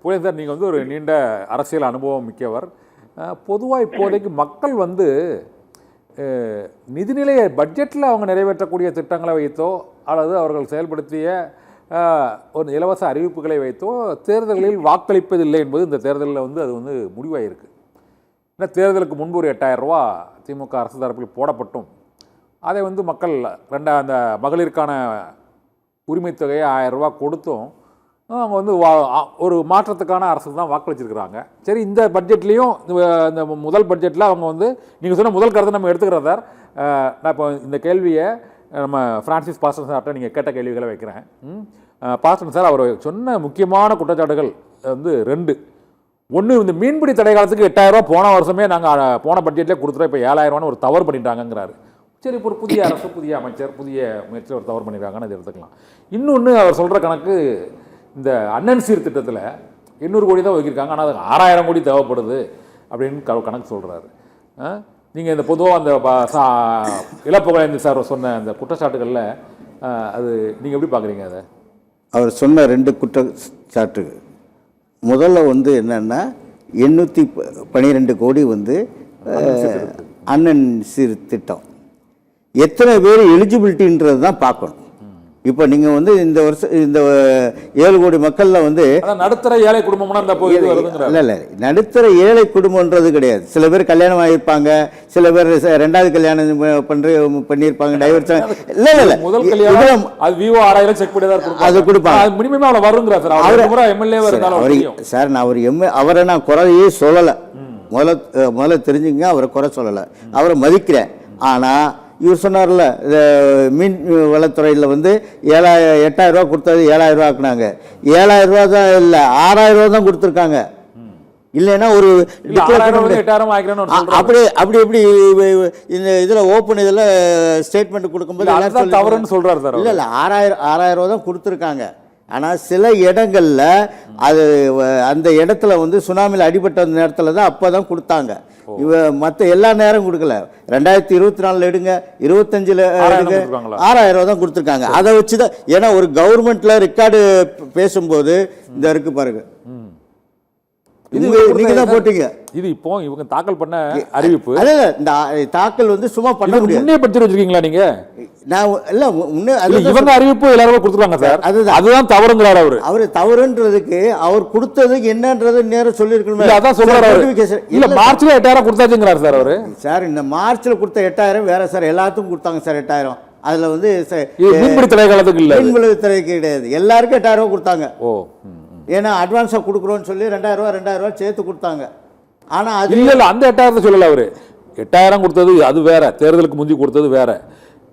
புரியுது சார். நீங்கள் வந்து ஒரு நீண்ட அரசியல் அனுபவம் மிக்கவர். பொதுவாக இப்போதைக்கு மக்கள் வந்து நிதிநிலையை பட்ஜெட்டில் அவங்க நிறைவேற்றக்கூடிய திட்டங்களை வைத்தோ அல்லது அவர்கள் செயல்படுத்திய ஒரு இலவச அறிவிப்புகளை வைத்தோ தேர்தல்களில் வாக்களிப்பதில்லை என்பது இந்த தேர்தலில் வந்து அது வந்து முடிவாயிருக்கு. ஏன்னா தேர்தலுக்கு முன்பு ஒரு 8000 ரூபா திமுக அரசு தரப்பில் போடப்பட்டும் அதை வந்து மக்கள் அந்த மகளிருக்கான உரிமை தொகையை 1000 ரூபா கொடுத்தும் அவங்க வந்து ஒரு மாற்றத்துக்கான அரசுக்கு தான் வாக்களிச்சிருக்கிறாங்க. சரி, இந்த பட்ஜெட்லேயும் இந்த முதல் பட்ஜெட்டில் அவங்க வந்து நீங்கள் சொன்ன முதல் கருத்தை நம்ம எடுத்துக்கிறோம் சார். நான் இப்போ இந்த கேள்வியை நம்ம ஃப்ரான்சிஸ் பாஸ்டன் சார்கிட்ட நீங்கள் கேட்ட கேள்விகளை வைக்கிறேன். பாஸ்டன் சார், அவர் சொன்ன முக்கியமான குற்றச்சாட்டுகள் வந்து 2. ஒன்று, இந்த மீன்பிடி தடை காலத்துக்கு 8000 ரூபா போன வருஷமே நாங்கள் போன பட்ஜெட்லேயே கொடுத்துட்டோம், இப்போ 7000 ரூபான்னு ஒரு தவறு பண்ணிட்டாங்கிறாரு. சரி, இப்போ ஒரு புதிய அரசு, புதிய அமைச்சர், புதிய முயற்சியில் ஒரு தவறு பண்ணியிருக்காங்கன்னு அதை எடுத்துக்கலாம். இன்னொன்று, அவர் சொல்கிற கணக்கு இந்த அண்ணன் சீர்திட்டத்தில் 800 கோடி தான் ஒதுக்கியிருக்காங்க, ஆனால் அது 6000 கோடி தேவைப்படுது அப்படின்னு கணக்கு சொல்கிறாரு. நீங்கள் இந்த பொதுவாக அந்த இளப்புகழேந்தி சார் சொன்ன அந்த குற்றச்சாட்டுகளில் அது நீங்கள் எப்படி பார்க்குறீங்க? அதை அவர் சொன்ன 2 குற்றச்சாட்டு, முதல்ல வந்து என்னென்னா 812 கோடி வந்து அண்ணன் சீர்திட்டம், எத்தனை பேர் எலிஜிபிலிட்டின்றது தான் பார்க்கணும். இப்போ நீங்கள் வந்து இந்த வருஷம் இந்த 7 கோடி மக்களில் வந்து நடுத்தர ஏழை குடும்பம்னா இல்லை இல்லை நடுத்தர ஏழை குடும்பம்ன்றது கிடையாது. சில பேர் கல்யாணம் ஆகியிருப்பாங்க, சில பேர் 2வது கல்யாணம் பண்ணியிருப்பாங்க, டைவர்ஸ். இல்லை இல்லை இல்லை முதல் கல்யாணம் அது விவோ 6000 செக் பண்ணி தான் அது கொடுப்பாங்க. மினிமம் அவ்வளோ வருங்கிறா சார். அவர் எம்எல்ஏ சார், நான் அவர் அவரை நான் குறையே சொல்லலை. முதல்ல தெரிஞ்சுங்க, அவரை குறை சொல்லலை, அவரை மதிக்கிறேன். ஆனால் இவர் சொன்னார்ல, மீன் வளத்துறையில் வந்து 8000 ரூபா கொடுத்தது 7000 ரூபா ஆக்குனாங்க. 7000 ரூபா தான் இல்லை, 6000 ரூபா தான் கொடுத்துருக்காங்க. இல்லைன்னா ஒரு அப்படி அப்படி எப்படி இந்த இதில் ஓப்பன் இதில் ஸ்டேட்மெண்ட் கொடுக்கும்போது தவறுன்னு சொல்கிறார் சார். இல்லை இல்லை 6000 ரூபா தான் கொடுத்துருக்காங்க. ஆனால் சில இடங்களில் அது அந்த இடத்துல வந்து சுனாமியில் அடிபட்ட நேரத்தில் தான் அப்போ தான் கொடுத்தாங்க. மற்ற எல்லா நேரம் கொடுக்கல. 2024 எடுங்க, 25 எடுங்க, 6000 ரூபா தான் கொடுத்துருக்காங்க. அதை வச்சு தான், ஏன்னா ஒரு கவர்மெண்ட்டில் ரெக்கார்டு பேசும்போது இந்த இருக்கு பாருங்க, நீங்க தான் போட்டீங்க. இது இப்போ இவங்க தாக்கல் பண்ண அறிவிப்பு. இல்ல இந்த தாக்கல் வந்து சும்மா பண்ண முடியாது. முன்னே படுத்தி வச்சிருக்கீங்களா நீங்க? நான் இல்ல முன்னே இவங்க அறிவிப்பு எல்லாரும் கொடுத்துருவாங்க சார். அதுதான் தவறுங்கிறார் அவரு. அவரு தவறுன்றதுக்கு அவர் கொடுத்ததுக்கு என்னன்றது நேரம் சொல்லியிருக்கணும். அதான் சொல்றாரு. இல்ல மார்ச்ல 8000 கொடுத்தாச்சுங்கிறார் சார் அவரு. சார், இந்த மார்ச்ல கொடுத்த 8000 வேற சார், எல்லாத்துக்கும் கொடுத்தாங்க சார் 8000. அதுல வந்து மீன்பிடி தடை காலத்துக்கு இல்ல, மீன்பிடி தடை கிடையாது, எல்லாருக்கும் 8000 ரூபா கொடுத்தாங்க. ஏன்னா அட்வான்ஸாக கொடுக்குறோன்னு சொல்லி 2000 ரூபா சேர்த்து கொடுத்தாங்க. ஆனால் அது இல்லை இல்லை, அந்த 8000 சொல்லலை அவர். 8000 கொடுத்தது அது வேற, தேர்தலுக்கு முந்தி கொடுத்தது வேற.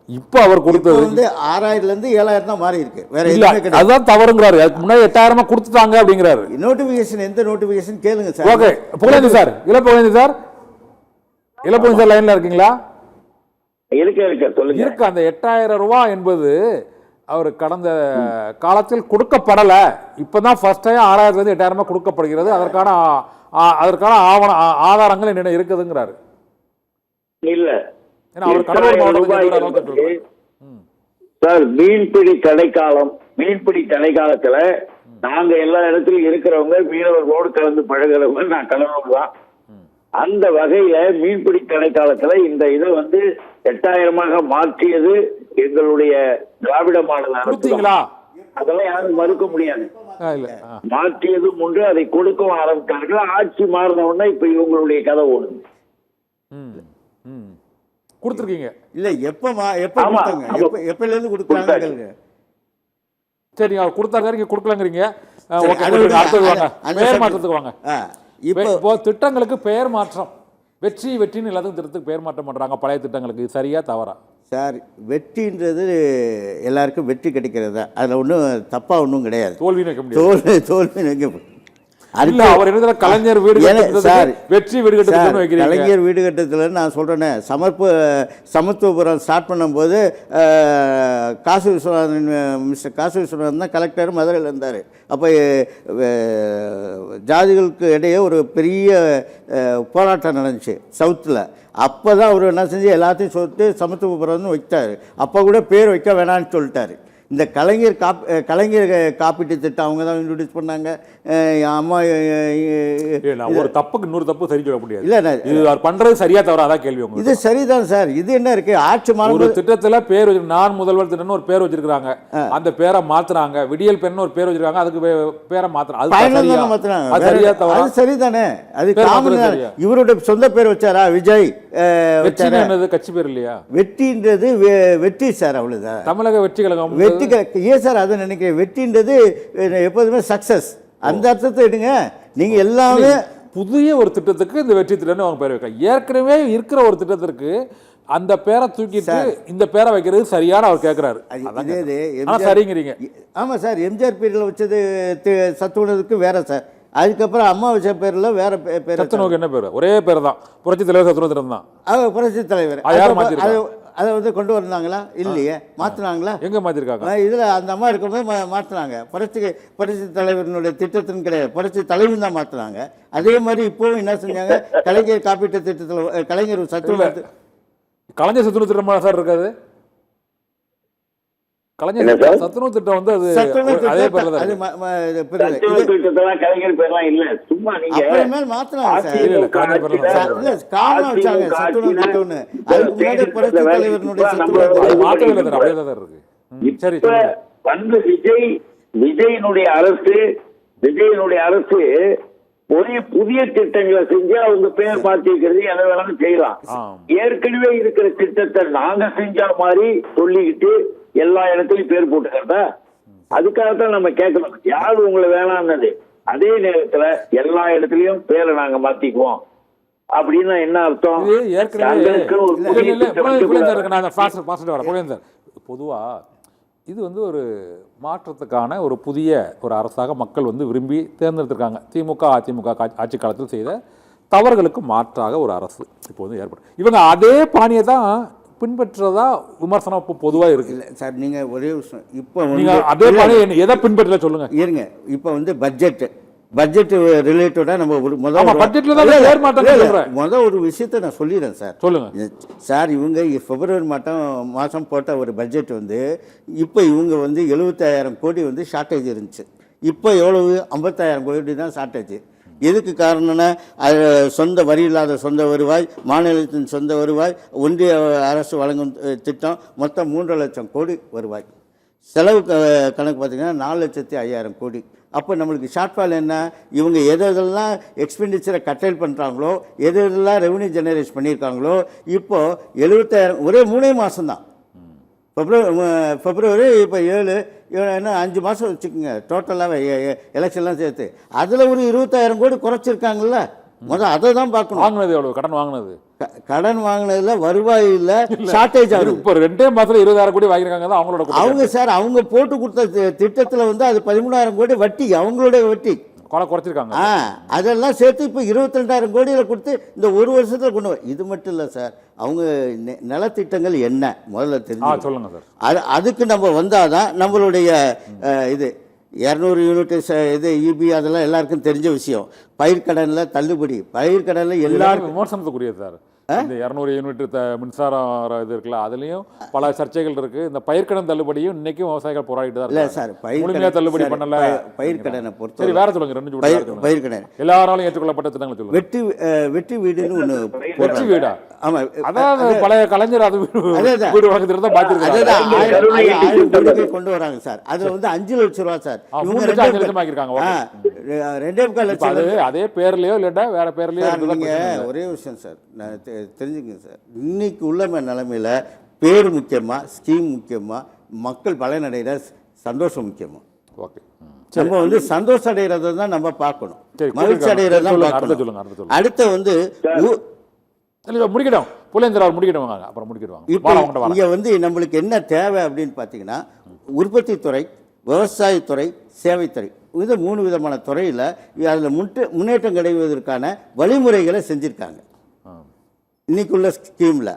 இப்போ அவர் கொடுத்தது வந்து 6000லேருந்து 7000 தான் மாறி இருக்கு. வேற அதுதான் தவறுங்கிறாரு. அதுக்கு முன்னாடி 8000 கொடுத்துட்டாங்க அப்படிங்கிறாரு. நோட்டிஃபிகேஷன், எந்த நோட்டிஃபிகேஷன் கேளுங்க sir. Okay, Pugazhendhi sir, Ilapugazhendhi sir, Ilapugazhendhi sir லைன்ல இருக்கீங்களா? இருக்கு. அந்த 8000 ரூபா என்பது அவர் கடந்த காலத்தில் கொடுக்கப்படலை. இப்போ தான் ஃபர்ஸ்ட் டைம் 6000லேருந்து 8000 கொடுக்கப்படுகிறது. அதற்கான ஆதாரங்கள் என்ன இருக்குதுங்கிறாரு. இல்ல ஏன்னா அவர் கடலூர் மாவட்டத்தில் சார், மீன்பிடி தடை காலத்துல நாங்க எல்லா இடத்துலயும் இருக்கிறவங்க மீனவர்களோடு கலந்து பழகிறவங்க, நான் கடலூர் தான். அந்த வகையில மீன்பிடி தடை காலத்துல இந்த இதை வந்து 8000 மாற்றியது எங்களுடைய திராவிட மாடல் அரசு. அதெல்லாம் யாரும் மறுக்க முடியாது. மாற்றியதும் ஒன்று, அதை கொடுக்கவும் ஆரம்பித்தார்கள். ஆட்சி மாறின உடனே இப்ப இவங்களுடைய கதை ஓடுது. கொடுத்துருக்கீங்க இல்ல? எப்பல இருந்து கொடுத்தாங்க? சரி, அவர் கொடுத்தாங்க, நீங்க கொடுக்கலங்கிறீங்க. அடுத்தது வாங்க, பெயர் மாற்றத்துக்கு வாங்க. இப்போ திட்டங்களுக்கு பெயர் மாற்றம், வெற்றின்னு எல்லாத்துக்கும் திட்டத்துக்கு பெயர் மாற்றம் பண்றாங்க பழைய திட்டங்களுக்கு. சரியா தவறா சார்? வெற்றின்றது எல்லாருக்கும் வெற்றி கிடைக்கிறது தான், அதில் ஒன்றும் தப்பாக ஒன்றும் கிடையாது. தோல்வி நினைக்க முடியாது. தோல்வி நினைக்க அவர் என்ன கலைஞர் வீடு சார், வெற்றி வீடு கட்டத்தில் கலைஞர் வீடு கட்டத்தில் நான் சொல்கிறேன்னே, சமத்துவபுரம் ஸ்டார்ட் பண்ணும்போது காசு விஸ்வநாதன், மிஸ்டர் காசு விஸ்வநாதன் தான் கலெக்டர், மதுரையில் இருந்தார். அப்போ ஜாதிகளுக்கு இடையே ஒரு பெரிய போராட்டம் நடந்துச்சு சவுத்தில். அப்போ தான் அவர் என்ன செஞ்சு எல்லாத்தையும் சொல்லிட்டு சமத்துவபுரம்னு வைத்தார். அப்போ கூட பேர் வைக்க வேணான்னு சொல்லிட்டார். இந்த கலைஞர் காப்பீட்டு திட்டம் அவங்க தான் இன்ட்ரடியூஸ் பண்ணாங்க. அம்மா நான் ஒரு தப்புக்கு இன்னொரு தப்பு சரி சொல்ல முடியாது. இல்லை இது அவர் பண்றது சரியா தவறா அதான் கேள்வி உங்களுக்கு. இது சரிதான் சார். இது என்ன இருக்கு, ஆட்சி ஒரு திட்டத்துல பேர் வச்சு நான் முதல்வர் திட்டம்னு ஒரு பேர் வச்சிருக்காங்க, அந்த பேரை மாத்துறாங்க. விடியல் பெண் ஒரு பேர் வச்சிருக்காங்க, அதுக்கு பேரை மாத்துறாங்க. அது சரியா தவறா? அது சரிதானே, அது காமன். இவருடைய சொந்த பேர் வச்சாரா விஜய்? வெற்றின்றது கட்சி பேர் இல்லையா? வெற்றின்றது வெற்றி சார், அவ்வளவுதான். தமிழக வெற்றி கழகம் வெற்றி ஏன் சார் அதை நினைக்கிறேன். வெற்றின்றது எப்போதுமே சக்சஸ், அந்த அர்த்தத்தை எடுங்க. நீங்க எல்லாமே புதிய ஒரு திட்டத்துக்கு இந்த வெற்றி திட்டம்னு அவங்க பேர் வைக்கலாம். ஏற்கனவே இருக்கிற ஒரு திட்டத்திற்கு அந்த பேரை தூக்கிட்டு இந்த பேரை வைக்கிறது சரியான அவர் கேட்கிறாரு. சரிங்கிறீங்க. ஆமா சார், எம்ஜிஆர் பேரில் வச்சது சத்துணவுக்கு வேற சார். அதுக்கப்புறம் அம்மா வச்ச பேர்ல வேற பேர். சத்துணவுக்கு என்ன பேர்? ஒரே பேர் தான், புரட்சி தலைவர் சத்துணவு திட்டம் தான். புரட்சி தலைவர் அதை வந்து கொண்டு வந்தாங்களா? இல்லையே, மாற்றினாங்களா? எங்கே மாற்றிருக்காங்க? இதில் அந்த அம்மா இருக்கும்போது மாற்றினாங்க. புரட்சி தலைவரினுடைய திட்டத்தின்னு கிடையாது, புரட்சி தலைவன் தான் மாற்றினாங்க. அதே மாதிரி இப்போவும் என்ன செஞ்சாங்க, கலைஞர் காப்பீட்டு திட்டத்தில் கலைஞர் சத்துணவு திட்டமாக சார் இருக்காது. கலைஞர் சத்துணவு திட்டம் வந்து அது அதே பேர்ல தான். கலைஞர் பேர்லாம் இல்ல, சும்மா நீங்க அப்புறமேல் மாத்தினாங்க சார். இல்ல காரணம் வச்சாங்க சத்துணவு திட்டம்னு. அதுக்கு முன்னாடி புரட்சி தலைவரினுடைய சத்துணவு மாற்றவே இல்லை, அப்படியே தான் இருக்கு. சரி, வந்து விஜயினுடைய அரசு புதிய திட்டங்களை செஞ்சு அவங்க பேர் மாத்திக்கிறது எதை வேணாலும் செய்யலாம். ஏற்கனவே இருக்கிற திட்டத்தை நாங்க செஞ்ச மாதிரி சொல்லிக்கிட்டு எல்லா இடத்துலயும் பேர் போட்டுக்கிறதா? அதுக்காகத்தான் நம்ம கேட்கணும், யாரு உங்களை வேணாம்னது. அதே நேரத்துல எல்லா இடத்துலயும் பேரை நாங்க மாத்திக்குவோம் அப்படின்னா என்ன அர்த்தம்? பொதுவா இது வந்து ஒரு மாற்றத்துக்கான ஒரு புதிய ஒரு அரசாக மக்கள் வந்து விரும்பி தேர்ந்தெடுத்திருக்காங்க. திமுக அதிமுக ஆட்சி காலத்தில் செய்த தவறுகளுக்கு மாற்றாக ஒரு அரசு இப்போ வந்து ஏற்படும். இவங்க அதே பாணியை தான் பின்பற்றதா விமர்சனம் இப்போ பொதுவாக இருக்கு. இல்லை சார், நீங்கள் ஒரே விஷயம், இப்போ நீங்கள் அதே பாணி எதை பின்பற்றல சொல்லுங்க. இருங்க, இப்போ வந்து பட்ஜெட் ரிலேட்டடாக நம்ம முதல் ஒரு விஷயத்தை நான் சொல்லிடுறேன் சார். சொல்லுங்க சார். இவங்க பிப்ரவரி மாதம் போட்ட ஒரு பட்ஜெட் வந்து இப்போ இவங்க வந்து 75,000 கோடி வந்து ஷார்ட்டேஜ் இருந்துச்சு. இப்போ எவ்வளவு? 50,000 கோடி தான் ஷார்ட்டேஜ். எதுக்கு காரணம்னா, அது சொந்த வரி இல்லாத சொந்த வருவாய், மாநிலத்தின் சொந்த வருவாய், ஒன்றிய அரசு வழங்கும் திட்டம், மொத்தம் 3 லட்சம் கோடி வருவாய். செலவு கணக்கு பார்த்திங்கன்னா 4,05,000 கோடி. அப்போ நம்மளுக்கு ஷார்ட்ஃபால் என்ன? இவங்க எதெல்லாம் எக்ஸ்பெண்டிச்சரை கட்டைல் பண்ணுறாங்களோ, எதெல்லாம் ரெவன்யூ ஜெனரேட் பண்ணியிருக்காங்களோ, இப்போது 70,000 ஒரே 3 மாதம்தான். பிப்ரவரி இப்போ 7 என்ன 5 மாதம் வச்சுக்கோங்க டோட்டலாக எலெக்ஷன்லாம் சேர்த்து. அதில் ஒரு 20,000 கோடி குறைச்சிருக்காங்கல்ல. முதல் அதை தான் பார்க்கணும். வாங்கினது எவ்வளோ? கடன் வாங்கினதுல வருவாய் இல்லை, ஷார்ட்டேஜ் ஆகுது. இப்போ 2 மாதத்துல 20,000 கோடி வாங்கியிருக்காங்க அவங்களோட. அவங்க சார் அவங்க போட்டு கொடுத்த திட்டத்தில் வந்து அது 13,000 கோடி வட்டி, அவங்களுடைய வட்டி குறைச்சிருக்காங்க. அதெல்லாம் சேர்த்து இப்போ 22,000 கோடியில் கொடுத்து இந்த ஒரு வருஷத்தில் கொண்டு இது மட்டும் இல்லை சார். அவங்க நலத்திட்டங்கள் என்ன முதல்ல தெரிஞ்சு சொல்லுங்க சார். அதுக்கு நம்ம வந்தாதான் நம்மளுடைய இது 200 யூனிட் இது இபி அதெல்லாம் எல்லாருக்கும் தெரிஞ்ச விஷயம். பயிர்க்கடனில் தள்ளுபடி, பயிர்க்கடனில் எல்லாருக்கும் விமர்சனத்துக்குரியது சார். இந்த 200 யூனிட் மின்சாரம் இது இருக்குல்ல, அதுலயும் பல சர்ச்சைகள் இருக்கு. இந்த பயிர்க்கடன் தள்ளுபடியும் இன்னைக்கும் விவசாயிகள் போராடிட்டு தான் இல்லை சார். முழுமையா தள்ளுபடி பண்ணல. பயிர்க்கடனை பொறுத்து சரி, வேற சொல்லுங்க. 2 பயிர்க்கடன் எல்லாராலும் ஏற்றுக்கொள்ளப்பட்ட திட்டங்கள் சொல்லுங்க. வெற்றி வீடுன்னு ஒன்று. வெற்றி வீடா? ஆமா, அதாவது பழைய கலைஞர் அது வீடு வழக்கத்துல தான் பாத்துருக்காங்க. 1000 கோடி கொண்டு வராங்க சார். அதுல வந்து 5 லட்சம் ரூபா சார். இவங்க 2 லட்சம் ஆக்கிருக்காங்க. 2.25 லட்சம். அதே பேர்லயோ இல்ல வேற பேர்லயோ. ஒரே விஷயம் சார், நான் தெரிஞ்சுக்கங்க சார். இன்னைக்கு உள்ள நிலைமையில பேர் முக்கியமா, ஸ்கீம் முக்கியமா, மக்கள் பலனடைகிற சந்தோஷம் முக்கியமா? ஓகே, நம்ம வந்து சந்தோஷம் அடைகிறத தான் நம்ம பார்க்கணும், மகிழ்ச்சி அடைகிறத தான் பார்க்கணும். அடுத்து வந்து முடிக்கணும், புலேந்திர அவர் முடிக்கிடுவாங்க, அப்புறம் முடிக்கிடுவாங்க. இப்போ இங்கே வந்து நம்மளுக்கு என்ன தேவை அப்படின்னு பார்த்தீங்கன்னா, உற்பத்தி துறை, விவசாயத்துறை, சேவைத்துறை, இது 3 விதமான துறையில் அதில் முன்னேற்றம் கிடைவதற்கான வழிமுறைகளை செஞ்சுருக்காங்க இன்னைக்குள்ள ஸ்கீமில்.